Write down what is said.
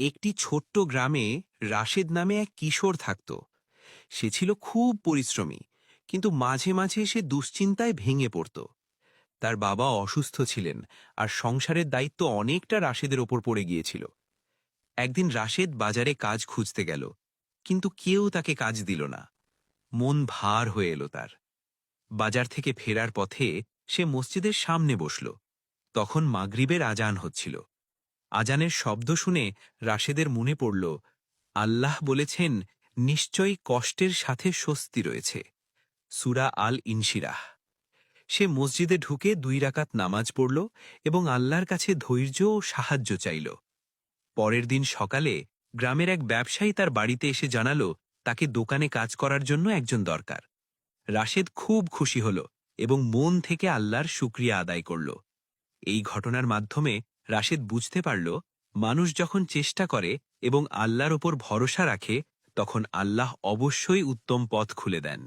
একটি ছোট্ট গ্রামে রাশেদ নামে এক কিশোর থাকত। সে ছিল খুব পরিশ্রমী, কিন্তু মাঝে মাঝে সে দুশ্চিন্তায় ভেঙে পড়ত। তার বাবা অসুস্থ ছিলেন, আর সংসারের দায়িত্ব অনেকটা রাশেদের ওপর পড়ে গিয়েছিল। একদিন রাশেদ বাজারে কাজ খুঁজতে গেল, কিন্তু কেউ তাকে কাজ দিল না। মন ভার হয়ে এলো তার। বাজার থেকে ফেরার পথে সে মসজিদের সামনে বসল। তখন মাগরিবের আজান হচ্ছিল। আজানের শব্দ শুনে রাশেদের মনে পড়ল, আল্লাহ বলেছেন, নিশ্চয়ই কষ্টের সাথে স্বস্তি রয়েছে। সূরা আল ইনশিরাহ। সে মসজিদে ঢুকে 2 রাকাত নামাজ পড়ল এবং আল্লাহর কাছে ধৈর্য ও সাহায্য চাইল। পরের দিন সকালে গ্রামের এক ব্যবসায়ী তার বাড়িতে এসে জানাল, তাকে দোকানে কাজ করার জন্য একজন দরকার। রাশেদ খুব খুশি হল এবং মন থেকে আল্লাহর শুকরিয়া আদায় করল। এই ঘটনার মাধ্যমে রাশেদ বুঝতে পারল, মানুষ যখন চেষ্টা করে এবং আল্লাহর ওপর ভরসা রাখে, তখন আল্লাহ অবশ্যই উত্তম পথ খুলে দেন।